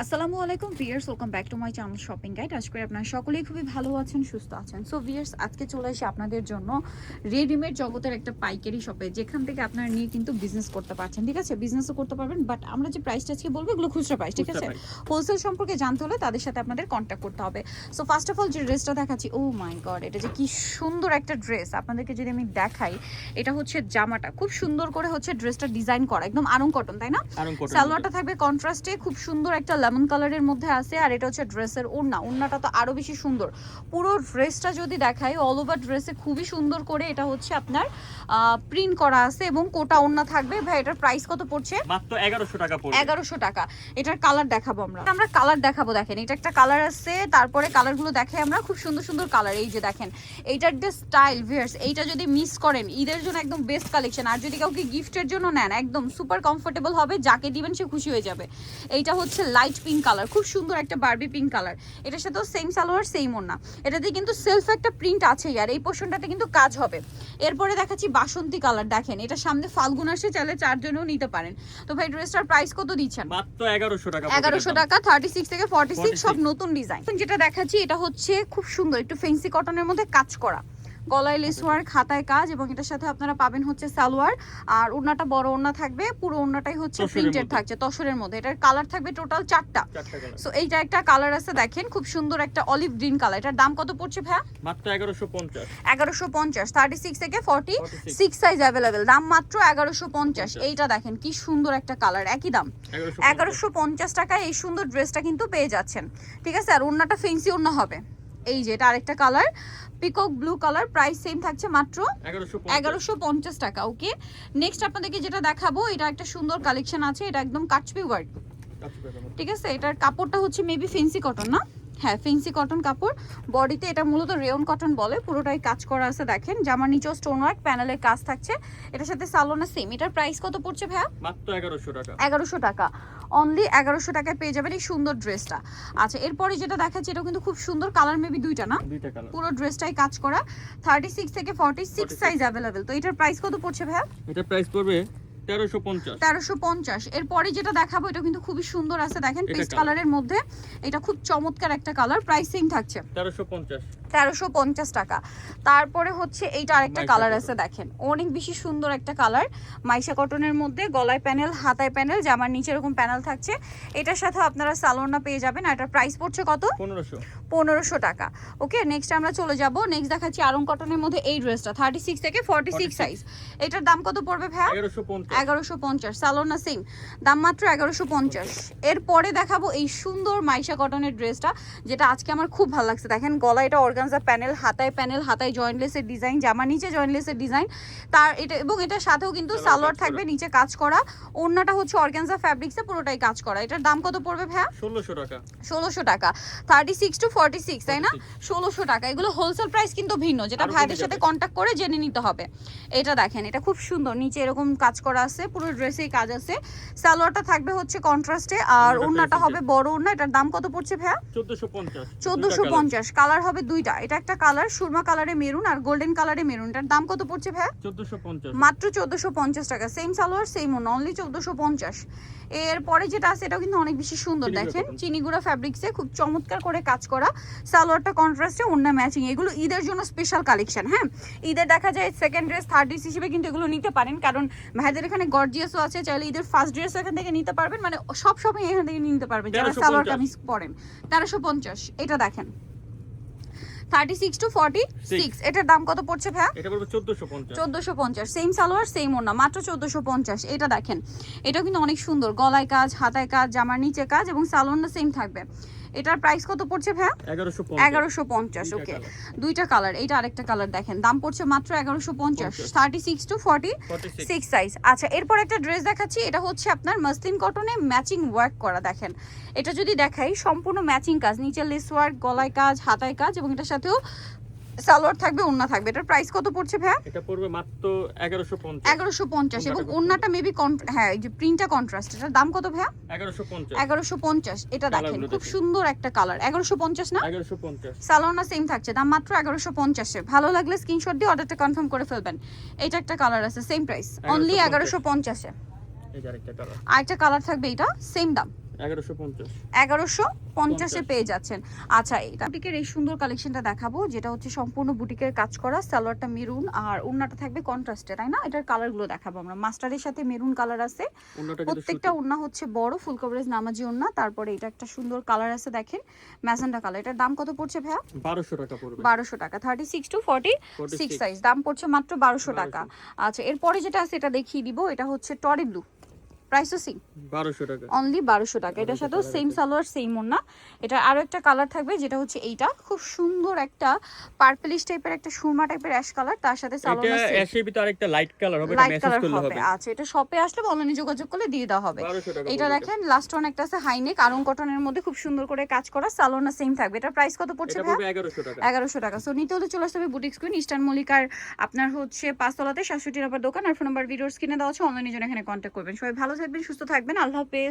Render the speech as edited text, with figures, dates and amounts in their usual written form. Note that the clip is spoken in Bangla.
আসসালামু আলাইকুম viewers, welcome back to my channel shopping guide. আশা করি আপনারা সকলেই খুবই ভালো আছেন, সুস্থ আছেন। সো ভিউয়ার্স, আজকে চলে এসে আপনাদের জন্য রেডিমেড জগতের একটা পাইকারি শপে, যেখান থেকে আপনারা নিয়ে কিন্তু বিজনেস করতে পারছেন। ঠিক আছে, বিজনেসও করতে পারবেন, বাট আমরা যে প্রাইসটা আজকে বলবো এগুলো খুচরা প্রাইস। ঠিক আছে, হোলসেল সম্পর্কে জানতে হলে তাদের সাথে আপনাদের কন্ট্যাক্ট করতে হবে। সো ফার্স্ট অফ অল যে ড্রেসটা দেখাচ্ছি, ও মাই গড, এটা যে কি সুন্দর একটা ড্রেস। আপনাদেরকে যদি আমি দেখাই, এটা হচ্ছে জামাটা খুব সুন্দর করে হচ্ছে ড্রেসটা ডিজাইন করা, একদম আরং কটন, তাই না? সালোয়ারটা থাকবে কন্ট্রাস্টে, খুব সুন্দর একটা লেমন কালারের মধ্যে আছে। আর এটা হচ্ছে ড্রেসের ওড়নাটা তো আরো বেশি সুন্দর। পুরো ড্রেসটা যদি দেখাই, অল ওভার ড্রেসে খুবই সুন্দর করে এটা হচ্ছে আপনার প্রিন্ট করা আছে এবং কোটা ওড়না থাকবে। ভাই এটার প্রাইস কত পড়ছে? মাত্র 1100 টাকা পড়বে। 1100 টাকা। এটার কালার দেখাবো আমরা কালার দেখাবো। দেখেন, এটা একটা কালার আছে, তারপরে কালারগুলো দেখাই আমরা। খুব সুন্দর সুন্দর কালার। এই যে দেখেন, এইটার যে স্টাইল ভিউয়ার্স, এইটা যদি মিস করেন ঈদের জন্য একদম বেস্ট কালেকশন। আর যদি কাউকে গিফটের জন্য নেন, একদম সুপার কমফোর্টেবল হবে, যাকে দিবেন সে খুশি হয়ে যাবে। এইটা হচ্ছে লাইট পিঙ্ক কালার, খুব সুন্দর একটা বারবি পিঙ্ক কালার। এটার সাথেও সেম সালোয়ার সেম ওড়না। এটাতে কিন্তু সেলফ একটা প্রিন্ট আছে, আর এই পোর্শনটাতে কিন্তু কাজ হবে। এরপরে দেখাচ্ছি বাসন্তী কালার। দেখেন, এটা সামনে ফাল্গুন আসে, চাইলে চারজনেও নিতে পারেন। তো ভাই ড্রেসটার প্রাইস কত দিচ্ছেন? মাত্র 1100 টাকা। 1100 টাকা, 36 থেকে 46 সব নতুন ডিজাইন। যেটা দেখাচ্ছি এটা হচ্ছে খুব সুন্দর একটু ফেন্সি কটনের মধ্যে কাজ করা, গলায় লেস ওয়ার্ক, হাতায় কাজ, এবং এটার সাথে আপনারা পাবেন হচ্ছে সালোয়ার। আর ওড়নাটা বড় ওড়না থাকবে, পুরো ওড়নাটাই হচ্ছে প্রিন্টেড থাকছে তসরের মধ্যে। এটার কালার থাকবে টোটাল 4টা। সো এইটা একটা কালার আছে, দেখেন খুব সুন্দর একটা অলিভ গ্রিন কালার। এটার দাম কত পড়ছে ভাইয়া? মাত্র 1150। 1150, 36 থেকে 46 সাইজ अवेलेबल। দাম মাত্র 1150। এইটা দেখেন কি সুন্দর একটা কালার, একই দাম 1150 টাকায় এই সুন্দর ড্রেসটা কিন্তু পেয়ে যাচ্ছেন। ঠিক আছে, আর ওড়নাটা ফেন্সি ওড়না হবে। এই যে এটা আরেকটা colour, peacock blue colour, price same থাকছে মাত্র 1150 টাকা। ওকে, নেক্সট আপনাদেরকে যেটা দেখাবো, এটা একটা সুন্দর কালেকশন আছে। এটা একদম কাটচুপি ওয়ার্ক। ঠিক আছে, এটার কাপড়টা হচ্ছে মেবি ফেন্সি কটন, না? হ্যাঁ, ফেন্সি কটন কাপড়। বডিতে এটা মূলত রেয়ন কটন বলে, পুরোটাই কাজ করা আছে। দেখেন, জামার নিচেও স্টোন ওয়ার্ক, প্যানেলের কাজ থাকছে। এটার সাথে সালোনা সেম। এটার প্রাইস কত পড়ছে ভাইয়া? মাত্র 1100 টাকা। 1100 টাকা, অনলি 1100 টাকায় পেয়ে যাবেন এই সুন্দর ড্রেসটা। আচ্ছা, এরপরে যেটা দেখাচ্ছে, এটা কিন্তু খুব সুন্দর কালার, মেবি দুইটা, না? দুইটা কালার। পুরো ড্রেসটাই কাজ করা, 36 থেকে 46 সাইজ अवेलेबल। তো এটার প্রাইস কত পড়ছে ভাইয়া? এটা প্রাইস পড়বে 1350। 1350। এরপরে যেটা দেখাবো, এটা কিন্তু খুবই সুন্দর আছে। দেখেন, পেস্ট কালারের মধ্যে, এটা খুব চমৎকার একটা কালার। প্রাইসিং থাকছে 1350 টাকা। তারপরে হচ্ছে এইটা আরেকটা কালার আছে, দেখেন অনেক বেশি সুন্দর একটা কালার, মাইশা কটনের মধ্যে, গলায় প্যানেল, হাতায় প্যানেল, জামার নিচে এরকম প্যানেল থাকছে। এটার সাথে আপনারা সালোয়ারটা পেয়ে যাবেন। আর এটার প্রাইস পড়ছে কত? 1500 টাকা। ওকে, নেক্সট আমরা চলে যাব। নেক্সট দেখাচ্ছি আরং কটনের মধ্যে এই ড্রেসটা, 36 থেকে 46 সাইজ। এটার দাম কত পড়বে ভাইয়া? 1150। সালোয়ার সেম, দাম মাত্র 1150। এরপরে দেখাবো এই সুন্দর মাইশা কটনের ড্রেসটা, যেটা আজকে আমার খুব ভালো লাগছে। দেখেন, গলা এটা অর্গানজা প্যানেল, হাতায় জয়েন্টলেসের ডিজাইন, জামা নিচে জয়েন্টলেসের ডিজাইন। তার এটা এবং এটার সাথেও কিন্তু সালোয়ার থাকবে, নিচে কাজ করা। ওড়নাটা হচ্ছে অর্গানজা ফ্যাব্রিক্সে পুরোটাই কাজ করা। এটার দাম কত পড়বে ভাইয়া? 1600 টাকা। 1600 টাকা, 36 টু 46, তাই না? 1600 টাকা। এগুলো হোলসেল প্রাইস কিন্তু ভিন্ন, যেটা ভাইদের সাথে কন্ট্যাক্ট করে জেনে নিতে হবে। এটা দেখেন, এটা খুব সুন্দর, নিচে এরকম কাজ করা আছে, পুরো ড্রেসেই কাজ আছে। সালোয়ারটা থাকবে হচ্ছে কন্ট্রাস্টে, আর ওড়নাটা হবে বড় ওড়না। এটার দাম কত পড়ছে ভাইয়া? 1450। 1450। কালার হবে দুইটা, এটা একটা কালার সুরমা কালারে মেরুন, আর গোল্ডেন কালারে মেরুন। এটার দাম কত পড়ছে ভাইয়া? 1450। মাত্র 1450 টাকা। সেম সালোয়ার সেম ওড়না, অনলি 1450। এরপরে যেটা আছে, এটাও কিন্তু অনেক বেশি সুন্দর। দেখেন, চিনিগুড়া ফ্যাব্রিক্সে খুব চমৎকার করে কাজ করা, সালোয়ারটা কন্ট্রাস্টে, ওড়না ম্যাচিং। এগুলো ঈদের জন্য স্পেশাল কালেকশন। হ্যাঁ, ঈদের দেখা যায় সেকেন্ড ড্রেস, থার্ড ড্রেস হিসেবে কিন্তু এগুলো নিতে পারেন, কারণ ভাইদের এখানে গর্জিয়াসও আছে। চাইলে ঈদের ফার্স্ট ড্রেস এখান থেকে নিতে পারবেন, মানে সব সময় এখান থেকে নিতে পারবেন যারা সালোয়ার কামিজ পরেন। 1350। এটা দেখেন, 36 টু 46। এটার দাম কত পড়ছে ভাইয়া? এটা পড়বে 1450। 1450। সেম সালোয়ার সেম ওড়না, মাত্র 1450। এটা দেখেন, এটাও কিন্তু অনেক সুন্দর, গলায় কাজ, হাতায় কাজ, জামার নিচে কাজ, এবং সালোয়ারটা সেম থাকবে। এটার প্রাইস কত পড়ছে ভাইয়া? 1150। ওকে, দুইটা কালার। এইটা আরেকটা কালার, দেখেন দাম পড়ছে মাত্র 1150, 36 টু 46 সাইজ। আচ্ছা, এরপর একটা ড্রেস দেখাচ্ছি। এটা হচ্ছে আপনার মাসলিন কটনে ম্যাচিং ওয়ার্ক করা। দেখেন, এটা যদি দেখাই, সম্পূর্ণ ম্যাচিং কাজ, নিচে লেস ওয়ার্ক, গলায় কাজ, হাতায় কাজ, এবং এটার সাথেও সালোয়ার থাকবে, ওড়না থাকবে। এটার প্রাইস কত পড়ছে ভাইয়া? এটা পড়বে মাত্র 1150। 1150, এবং ওড়নাটা মেবি হ্যাঁ, এই যে প্রিন্টটা কন্ট্রাস্ট। এটার দাম কত ভাইয়া? 1150। 1150। এটা দেখেন, খুব সুন্দর একটা কালার। 1150 না? 1150। সালোয়ারটা সেম থাকছে, দাম মাত্র 1150। ভালো লাগলে স্ক্রিনশট দিয়ে অর্ডারটা কনফার্ম করে ফেলবেন। এটা একটা কালার আছে, সেম প্রাইস, অনলি 1150। এই যে আরেকটা কালার। আরেকটা কালার থাকবে, এটা সেম দাম 1150 1150 এ পেয়ে যাচ্ছেন। আচ্ছা, এটা বুটিকের এই সুন্দর কালেকশনটা দেখাবো, যেটা হচ্ছে সম্পূর্ণ বুটিকের কাজ করা, সালোয়ারটা মেরুন আর ওড়নাটা থাকবে কন্ট্রাস্টে, তাই না? এটার কালারগুলো দেখাবো আমরা। মাস্টারের সাথে মেরুন কালার আছে, প্রত্যেকটা ওড়না হচ্ছে বড় ফুল কভারেজ নামাজি ওড়না। তারপরে এটা একটা সুন্দর কালার আছে দেখেন, ম্যাজেন্টা কালার। এটার দাম কত পড়ছে ভাইয়া? 1200 টাকা পড়বে। 1200 টাকা, 36 টু 46 সাইজ, দাম পড়ছে মাত্র 1200 টাকা। আচ্ছা, এরপরে যেটা আছে এটা দেখিয়ে দিব, এটা হচ্ছে টরি ব্লু, প্রাইসও সেম 1200 টাকা, অনলি 1200 টাকা। এটার সাথেও সেম সালোয়ার সেম ওড়না। এটা আরো একটা কালার থাকবে, যেটা হচ্ছে এইটা খুব সুন্দর একটা পার্পলিশ টাইপের একটা সুরমা টাইপের অ্যাশ কালার, তার সাথে সালোয়ার এটা অ্যাশের ভিতর আরেকটা লাইট কালার হবে, এটা লাইট মেসেজ কালার করলে হবে। হবে। আচ্ছা, এটা শপে আসলে অনলাইনে যোগাযোগ করলে দিয়ে দেওয়া হবে। 1200 টাকা এটা দেখেন লাস্ট ওয়ান একটা আছে হাইনেক আরং কটনের মধ্যে খুব সুন্দর করে কাজ করা, সালোয়ার সেম থাকবে। এটার প্রাইস কত পড়ছে এটা ভাই? পড়বে 1100 টাকা। 1100 টাকা। সো নিতে হলে চলে আসতে হবে বুটিক স্কুইন, ইস্টার্ন মল্লিকার আপনার হচ্ছে 5 তলাতে 67 নম্বর দোকান। আর ফোন নাম্বার ভিডিওর স্ক্রিনে দেওয়া আছে, অনলাইনে জন্য এখানে কন্ট্যাক্ট করবেন। সবাই ভালো থাকবেন, সুস্থ থাকবেন, আল্লাহ হাফেজ।